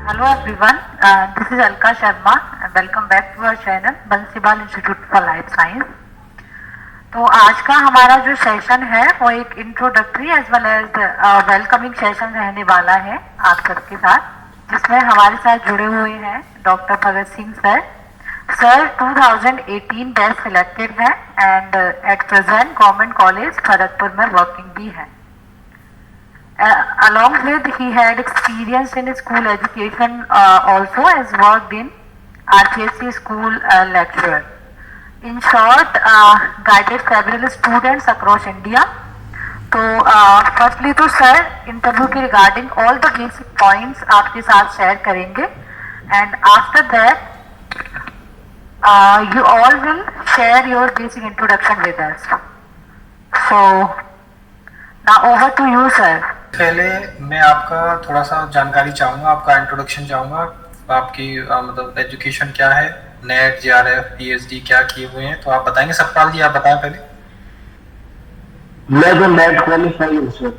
Hello everyone, this is Alka Sharma and welcome back to our channel Bansiwal institute for life science. तो आज का हमारा जो session है वो एक introductory as well as welcoming session रहने वाला है आप सबके साथ, जिसमें हमारे साथ जुड़े हुए हैं doctor Bhagat Singh sir. Sir 2018 batch selected है and at present government college Kharagpur में वर्किंग भी है। Along with he had experience in school education also as worked in RPSC school lecturer. In short, guided several students across India. तो firstly तो sir interview के regarding all the basic points आपके साथ share करेंगे and after that you all will share your basic introduction with us. So now over to you sir. पहले मैं आपका थोड़ा सा जानकारी चाहूँगा, आपका इंट्रोडक्शन चाहूँगा, आपकी मतलब एजुकेशन क्या है, नेट जेआरएफ पीएचडी क्या किए हुए हैं, तो आप बताएंगे। सतपाल जी आप बताएं पहले। मैं तो नेट क्वालिफाई हूँ सर।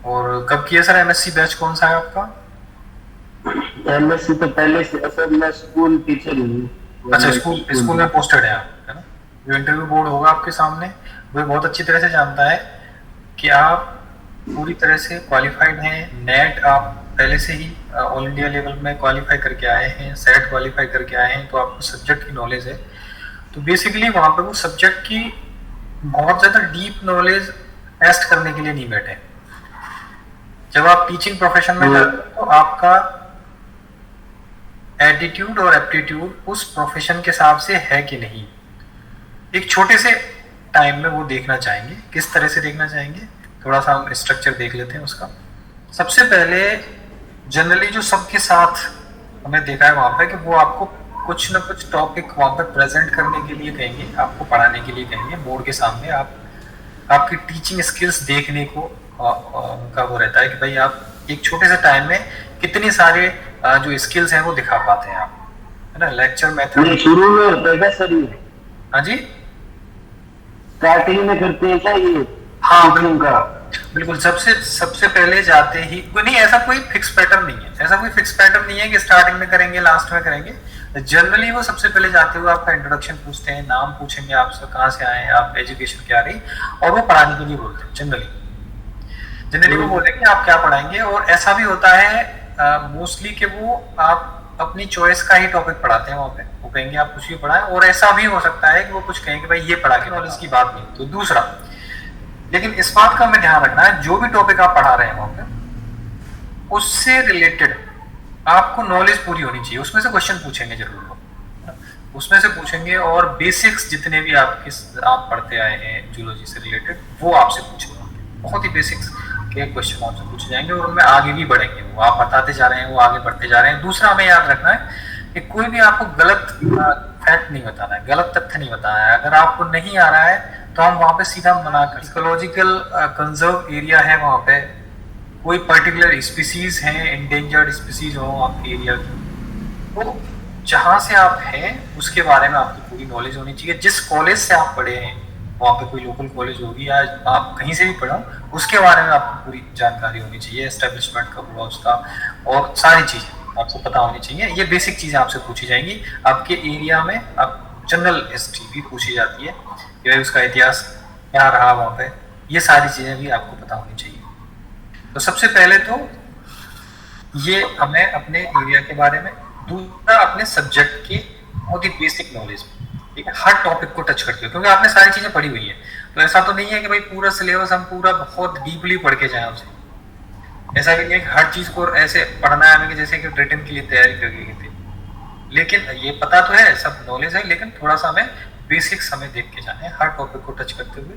और कब किया सर एमएससी बैच कौन सा है आपका? एमएससी तो पहले से सर, मैं स्कूल टीचर हूँ। अच्छा, स्कूल में पोस्टेड है आप, है ना? जो इंटरव्यू बोर्ड होगा आपके सामने वो बहुत अच्छी तरह से जानता है कि आप पूरी तरह से क्वालिफाइड हैं। नेट आप पहले से ही ऑल इंडिया लेवल में क्वालिफाई करके आए हैं, सेट क्वालिफाई करके आए हैं, तो आपको सब्जेक्ट की नॉलेज है। तो बेसिकली वहाँ पे वो सब्जेक्ट की बहुत ज़्यादा डीप नॉलेज टेस्ट करने के लिए नहीं बैठे। जब आप टीचिंग प्रोफेशन में जाते हैं तो आपका एटीट्यूड और एप्टीट्यूड उस प्रोफेशन के हिसाब से है कि नहीं, एक छोटे से टाइम में वो देखना चाहेंगे। किस तरह से देखना चाहेंगे, थोड़ा सा हम स्ट्रक्चर देख लेते हैं उसका। सबसे पहले जनरली जो सबके साथ हमें देखा है वहाँ पे कि वो आपको कुछ ना कुछ टॉपिक वहाँ पे प्रेजेंट करने के लिए कहेंगे, आपको पढ़ाने के लिए कहेंगे बोर्ड के सामने। आपकी टीचिंग स्किल्स देखने को उनका वो रहता है कि भाई आप एक छोटे से टाइम में कितने सारे जो स्किल्स हैं वो दिखा पाते हैं आप, है ना। लेक्चर मेथड शुरू में होता है सर, ये हाँ जी स्टार्टिंग में करते हैं क्या ये? हाँ बिल्कुल सबसे पहले जाते ही नहीं, ऐसा कोई फिक्स पैटर्न नहीं है, ऐसा कोई फिक्स पैटर्न नहीं है कि स्टार्टिंग में करेंगे लास्ट में करेंगे। जनरली वो सबसे पहले जाते हुए आपका इंट्रोडक्शन पूछते हैं, नाम पूछेंगे आपसे, कहाँ से आए हैं आप, एजुकेशन क्या रही, और वो पढ़ाने के लिए बोलते हैं। जनरली वो बोलेंगे आप क्या पढ़ाएंगे। और ऐसा भी होता है मोस्टली कि वो आप अपनी चॉइस का ही टॉपिक पढ़ाते हैं वहाँ पे, वो कहेंगे आप कुछ भी पढ़ाएं। और ऐसा भी हो सकता है कि वो कुछ कहेंगे भाई ये पढ़ा के नॉलेज की बात नहीं। तो दूसरा, लेकिन इस बात का हमें ध्यान रखना है जो भी टॉपिक आप पढ़ा रहे हैं वहां पे उससे रिलेटेड आपको नॉलेज पूरी होनी चाहिए। उसमें से क्वेश्चन पूछेंगे जरूर, उसमें से पूछेंगे। और बेसिक्स जितने भी आप पढ़ते आए हैं जूलॉजी से रिलेटेड वो आपसे पूछेंगे। बहुत ही बेसिक्स के क्वेश्चन आपसे पूछे जाएंगे और उनमें आगे भी बढ़ेंगे। वो आप बताते जा रहे हैं, वो आगे बढ़ते जा रहे हैं। दूसरा हमें याद रखना है कि कोई भी आपको गलत फैक्ट नहीं बताना है, गलत तथ्य नहीं बताना है। अगर आपको नहीं आ रहा है तो हम वहाँ पे सीधा मना कर। इकोलॉजिकल कंजर्व एरिया है वहाँ पे, कोई पर्टिकुलर स्पीसीज हैं, एंडेंजर्ड स्पीसीज हो आपके एरिया की, तो जहाँ से आप हैं उसके बारे में आपकी पूरी नॉलेज होनी चाहिए। जिस कॉलेज से आप पढ़े हैं वहाँ पे कोई लोकल कॉलेज होगी या आप कहीं से भी पढ़ा उसके बारे में आपको पूरी जानकारी होनी चाहिए, एस्टेब्लिशमेंट कब हुआ उसका, और सारी चीज़ें आपको पता होनी चाहिए। ये बेसिक चीज़ें आपसे पूछी जाएंगी। आपके एरिया में आप जनरल हिस्ट्री भी पूछी जाती है कि भाई उसका इतिहास क्या रहा वहाँ पे, ये सारी चीज़ें भी आपको पता होनी चाहिए। तो सबसे पहले तो ये हमें अपने एरिया के बारे में, दूसरा अपने सब्जेक्ट की बहुत ही बेसिक नॉलेज, ठीक है, हर टॉपिक को टच करते हो क्योंकि आपने सारी चीज़ें पढ़ी हुई है। तो ऐसा तो नहीं है कि भाई पूरा सिलेबस हम पूरा बहुत डीपली पढ़ के जाएं उसे, ऐसा भी नहीं है कि हर चीज़ को ऐसे पढ़ना है हमें कि जैसे कि रिटन के लिए तैयारी करके गए थे। लेकिन ये पता तो है, सब नॉलेज है, लेकिन थोड़ा सा हमें बेसिक्स हमें देख के जाए हर टॉपिक को टच करते हुए,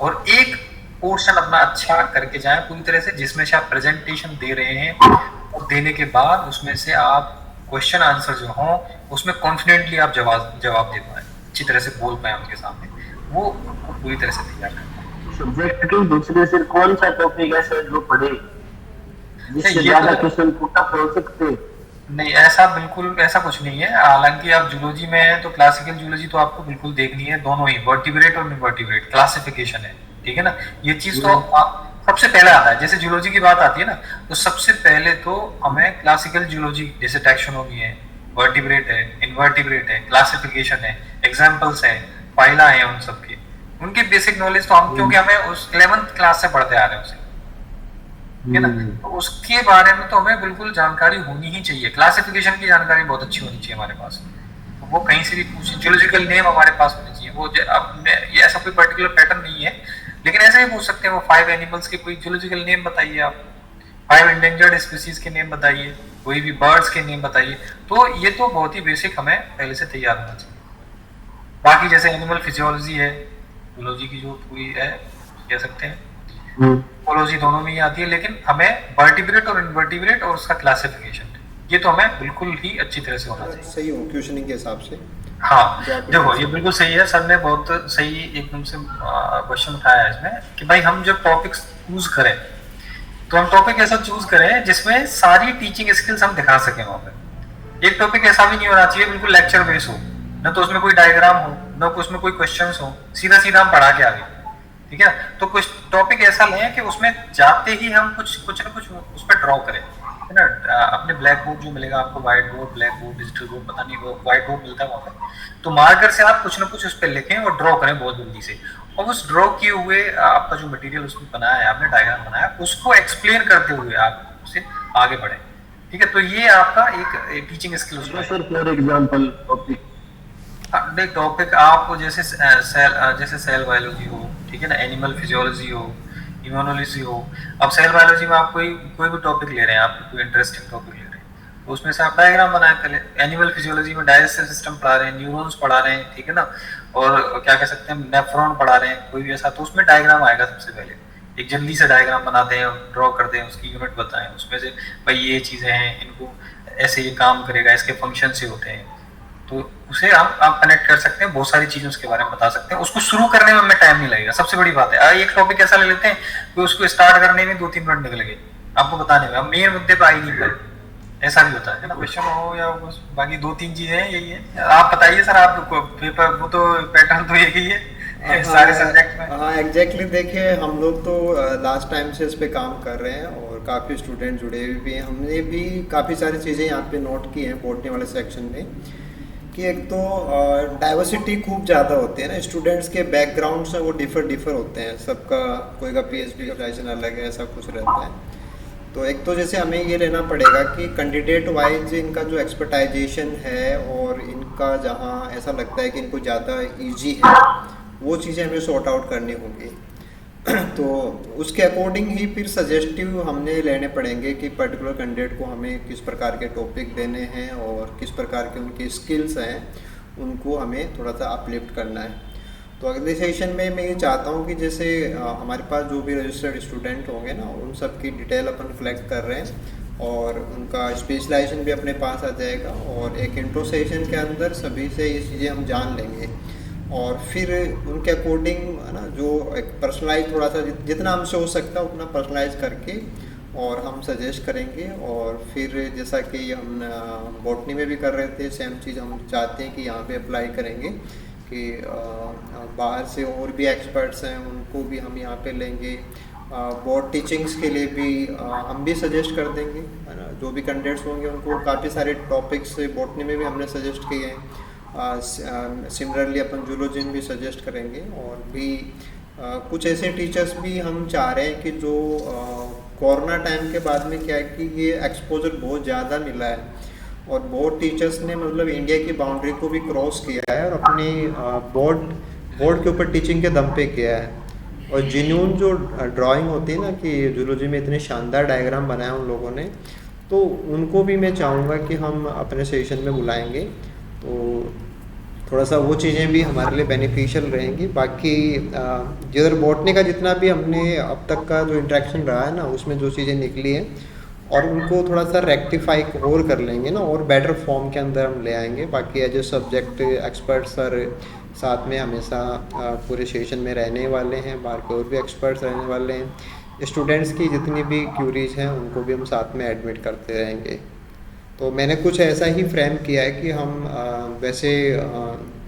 और एक पोर्शन अपना अच्छा करके जाएं पूरी तरह से, जिसमें से आप प्रेजेंटेशन दे रहे हैं और देने के बाद उसमें से आप क्वेश्चन आंसर जो हों उसमें कॉन्फिडेंटली आप जवाब दे पाए, अच्छी तरह से बोल पाए उनके सामने, वो पूरी तरह से तैयार करना। सब्जेक्ट के दूसरे से कौन सा टॉपिक है सर जो पढ़े जिससे ज्यादा क्वेश्चन पूछा हो सकते? नहीं, ऐसा बिल्कुल ऐसा कुछ नहीं है। हालांकि आप जूलॉजी में हैं तो क्लासिकल जूलॉजी तो आपको बिल्कुल देखनी है, दोनों ही वर्टिब्रेट और इनवर्टिब्रेट क्लासिफिकेशन है, ठीक है ना। ये चीज तो सबसे पहले आता है। जैसे जूलॉजी की बात आती है ना, तो सबसे पहले तो हमें क्लासिकल जूलॉजी, जैसे टैक्सोनॉमी है, वर्टिब्रेट है, इनवर्टिब्रेट है, क्लासिफिकेशन है, एग्जाम्पल्स है, फाइला है, उन सबके उनकी बेसिक नॉलेज तो हम, क्योंकि हमें उस 11th क्लास से पढ़ते आ रहे हैं उसे, है ना, तो उसके बारे में तो हमें बिल्कुल जानकारी होनी ही चाहिए। क्लासिफिकेशन की जानकारी बहुत अच्छी होनी चाहिए हमारे पास, तो वो कहीं से भी पूछे। जियोलॉजिकल नेम हमारे पास होने चाहिए। वो अब ये ऐसा कोई पर्टिकुलर पैटर्न नहीं है, लेकिन ऐसे भी पूछ सकते हैं वो 5 एनिमल्स के कोई जियोलॉजिकल नेम बताइए आप, 5 एंडेंजर्ड स्पीसीज के नेम बताइए, कोई भी बर्ड्स के नेम बताइए। तो ये तो बहुत ही बेसिक हमें पहले से तैयार होना चाहिए। बाकी जैसे एनिमल फिजियोलॉजी है, जूलॉजी की जो पूरी है कह सकते हैं, इकोलॉजी दोनों में ही आती है, लेकिन हमें वर्टिब्रेट और इनवर्टिब्रेट और उसका क्लासिफिकेशन ये तो हमें बिल्कुल ही अच्छी तरह से होना चाहिए। सही हो क्वेश्चनिंग के हिसाब से। हाँ देखो ये बिल्कुल सही है, सर ने बहुत सही एकदम से क्वेश्चन उठाया है इसमें कि भाई हम जब टॉपिक्स चूज करें तो हम टॉपिक ऐसा चूज करें जिसमें सारी टीचिंग स्किल्स हम दिखा सकें। वहाँ पे एक टॉपिक ऐसा भी नहीं होना चाहिए बिल्कुल लेक्चर बेस हो, न तो उसमें कोई डायग्राम हो, न उसमें कोई क्वेश्चंस हो, सीधा सीधा हम पढ़ा के आगे, ठीक है। तो कुछ टॉपिक ऐसा लें कि उसमें जाते ही हम कुछ ना कुछ उस पर ड्रॉ करें, है ना। अपने ब्लैक बोर्ड जो मिलेगा आपको, white board, black board, digital board, पता नहीं वो व्हाइट बोर्ड मिलता है वहाँ पे, तो मार्कर से आप कुछ ना कुछ उस पर लिखें और ड्रॉ करें बहुत जल्दी से। और उस ड्रॉ किए हुए आपका जो मटेरियल उसमें बनाया है आपने, डायग्राम बनाया, उसको एक्सप्लेन करते हुए आप उससे आगे बढ़ें, ठीक है। तो ये आपका एक टीचिंग स्किल उसमें। Sir for example topic topic आप जैसे सेल बायोलॉजी हो, ठीक है ना, एनिमल फिजियोलॉजी हो, इम्यूनोलॉजी हो। अब सेल बायोलॉजी में आप कोई भी टॉपिक ले रहे हैं, आप कोई इंटरेस्टिंग टॉपिक ले रहे हैं, तो उसमें से आप डायग्राम बना कर ले। एनिमल फिजियोलॉजी में डाइजेस्टिव सिस्टम पढ़ा रहे हैं, न्यूरॉन्स पढ़ा रहे हैं, ठीक है ना, और क्या कह सकते हैं नेफ्रॉन पढ़ा रहे हैं, कोई भी ऐसा, तो उसमें डायग्राम आएगा। सबसे पहले एक जल्दी से डायग्राम बनाते हैं, ड्रॉ करते हैं, उसकी यूनिट बताएं, उसमें से भाई ये चीज़ें हैं, इनको ऐसे ये काम करेगा, इसके फंक्शन से होते हैं, तो उसे आप कनेक्ट कर सकते हैं, बहुत सारी चीजें उसके बारे में बता सकते हैं। उसको शुरू करने में हमें टाइम नहीं लगेगा, सबसे बड़ी बात है। एक टॉपिक ऐसा ले लेते हैं कि उसको स्टार्ट करने में 2-3 मिनट निकल गए आपको बताने में, हम मेन मुद्दे पे आ ही नहीं पाए, ऐसा भी होता है ना। क्वेश्चन हो या बस बाकी 2-3 चीजें हैं, यही है। आप बताइए सर, आप पेपर वो तो पैटर्न तो यही है सारे सब्जेक्ट में। हाँ एग्जैक्टली, देखिए हम लोग तो लास्ट टाइम से इस पे काम कर रहे हैं और काफ़ी स्टूडेंट जुड़े हुए भी हैं। हमने भी काफ़ी सारी चीज़ें यहाँ पे नोट की हैं बोटनी वाले सेक्शन में, कि एक तो डाइवर्सिटी खूब ज़्यादा होती है ना, स्टूडेंट्स के बैकग्राउंड से वो डिफर होते हैं, सबका कोई का पीएचडी का ग्रेजुएशन अलग है, ऐसा कुछ रहता है। तो एक तो जैसे हमें ये लेना पड़ेगा कि कैंडिडेट वाइज इनका जो एक्सपर्टाइजेशन है और इनका जहाँ ऐसा लगता है कि इनको ज़्यादा इजी है, वो चीज़ें हमें सॉर्ट आउट करनी होगी। तो उसके अकॉर्डिंग ही फिर सजेस्टिव हमने लेने पड़ेंगे कि पर्टिकुलर कैंडिडेट को हमें किस प्रकार के टॉपिक देने हैं और किस प्रकार के उनके स्किल्स हैं, उनको हमें थोड़ा सा अपलिफ्ट करना है। तो अगले सेशन में मैं ये चाहता हूँ कि जैसे हमारे पास जो भी रजिस्टर्ड स्टूडेंट होंगे ना, उन सब की डिटेल अपन कलेक्ट कर रहे हैं और उनका स्पेशलाइजेशन भी अपने पास आ जाएगा, और एक इंट्रो सेशन के अंदर सभी से ये चीज़ें हम जान लेंगे और फिर उनके अकॉर्डिंग है ना, जो एक पर्सनलाइज थोड़ा सा जितना हमसे हो सकता है उतना पर्सनलाइज करके और हम सजेस्ट करेंगे। और फिर जैसा कि हम बॉटनी में भी कर रहे थे, सेम चीज़ हम चाहते हैं कि यहाँ पे अप्लाई करेंगे कि बाहर से और भी एक्सपर्ट्स हैं उनको भी हम यहाँ पे लेंगे। बोर्ड टीचिंग्स के लिए भी हम भी सजेस्ट कर देंगे, है ना। जो भी कैंडिडेट्स होंगे उनको काफ़ी सारे टॉपिक्स बॉटनी में भी हमने सजेस्ट किए हैं। सिमिलरली अपन जूलॉजी में भी सजेस्ट करेंगे, और भी कुछ ऐसे टीचर्स भी हम चाह रहे हैं कि जो कोरोना टाइम के बाद में क्या है कि ये एक्सपोजर बहुत ज़्यादा मिला है और बहुत टीचर्स ने मतलब इंडिया की बाउंड्री को भी क्रॉस किया है और अपनी बोर्ड के ऊपर टीचिंग के दम पे किया है। और जेन्युइन जो ड्राइंग होती है ना, कि जूलॉजी में इतने शानदार डायग्राम बनाए उन लोगों ने, तो उनको भी मैं चाहूँगा कि हम अपने सेशन में बुलाएंगे, तो थोड़ा सा वो चीज़ें भी हमारे लिए बेनिफिशियल रहेंगी। बाकी जिधर बॉटनी का जितना भी हमने अब तक का जो इंटरेक्शन रहा है ना, उसमें जो चीज़ें निकली हैं और उनको थोड़ा सा रेक्टिफाई और कर लेंगे ना, और बेटर फॉर्म के अंदर हम ले आएंगे। बाकी as a subject expert sir साथ में हमेशा पूरे सेशन में रहने वाले हैं, बाहर के और भी एक्सपर्ट्स रहने वाले हैं। स्टूडेंट्स की जितनी भी क्यूरीज हैं उनको भी हम साथ में एडमिट करते रहेंगे। तो मैंने कुछ ऐसा ही फ्रेम किया है कि हम वैसे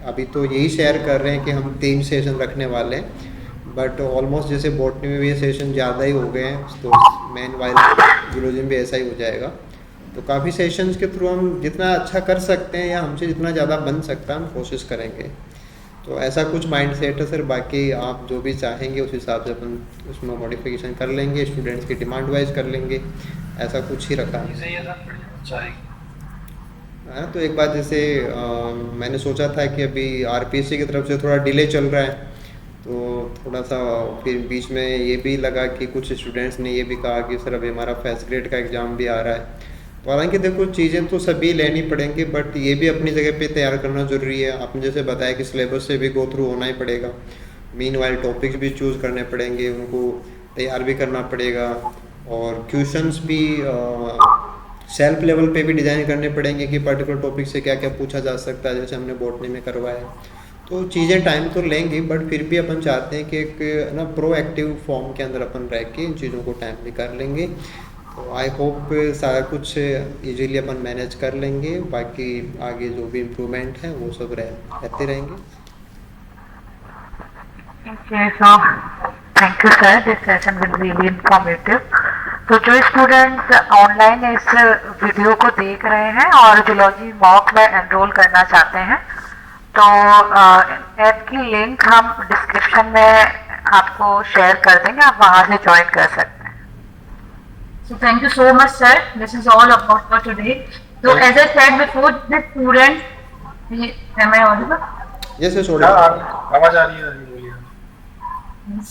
अभी तो यही शेयर कर रहे हैं कि हम 3 सेशन रखने वाले हैं, बट ऑलमोस्ट जैसे बॉटनी में भी ये सेशन ज़्यादा ही हो गए हैं, तो मेन वाइल जूलॉजी में भी ऐसा ही हो जाएगा। तो काफ़ी सेशंस के थ्रू हम जितना अच्छा कर सकते हैं या हमसे जितना ज़्यादा बन सकता है हम कोशिश करेंगे। तो ऐसा कुछ माइंड सेट है सर, बाकी आप जो भी चाहेंगे उस हिसाब से अपन उसमें मॉडिफिकेशन कर लेंगे, स्टूडेंट्स की डिमांड वाइज कर लेंगे, ऐसा कुछ ही रखा है। सही है सर, बढ़िया, चाहेंगे। हाँ, तो एक बात जैसे मैंने सोचा था कि अभी आरपीएससी की तरफ से थोड़ा डिले चल रहा है, तो थोड़ा सा फिर बीच में ये भी लगा कि कुछ स्टूडेंट्स ने ये भी कहा कि सर अभी हमारा फर्स्ट ग्रेड का एग्ज़ाम भी आ रहा है। तो हालांकि देखो चीज़ें तो सभी लेनी पड़ेंगी, बट ये भी अपनी जगह पे तैयार करना ज़रूरी है। आपने जैसे बताया कि सिलेबस से भी गो थ्रू होना ही पड़ेगा, मीनवाइल टॉपिक्स भी चूज़ करने पड़ेंगे, उनको तैयार भी करना पड़ेगा, और क्वेश्चंस भी सेल्फ लेवल पे भी डिज़ाइन करने पड़ेंगे कि पर्टिकुलर टॉपिक से क्या क्या पूछा जा सकता है, जैसे हमने बॉटनी में करवाया। तो चीज़ें टाइम तो लेंगी, बट फिर भी अपन चाहते हैं कि एक ना प्रोएक्टिव फॉर्म के अंदर अपन रह के इन चीज़ों को टाइम भी कर लेंगे। तो आई होप सारा कुछ इजीली अपन मैनेज कर लेंगे, बाकी आगे जो भी इम्प्रूवमेंट है वो सब रहते रहेंगे। Okay, so thank you sir, this session will be really informative. तो जो स्टूडेंट्स ऑनलाइन इस वीडियो को देख रहे हैं और जूलॉजी मॉक में एनरोल करना चाहते हैं, तो ऐप की लिंक हम डिस्क्रिप्शन में आपको शेयर कर देंगे, आप वहां से ज्वाइन कर सकते हैं। So thank you so much sir, this is all about for today. So as I said before, the students, am I audible? Yes, yes, आवाज आ रही है, बोलिए।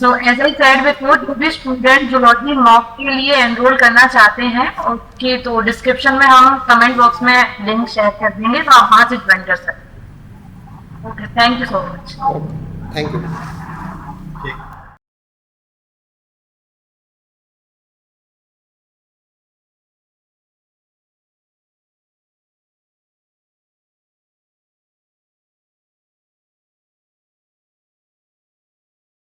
So as I said before, जो भी स्टूडेंट जूलॉजी मॉक के लिए enrol करना चाहते हैं, ओके, तो डिस्क्रिप्शन में हम कमेंट बॉक्स में लिंक शेयर कर देंगे, तो आप वहां से ज्वाइन कर सकते हैं। Okay, thank you so much. Thank you.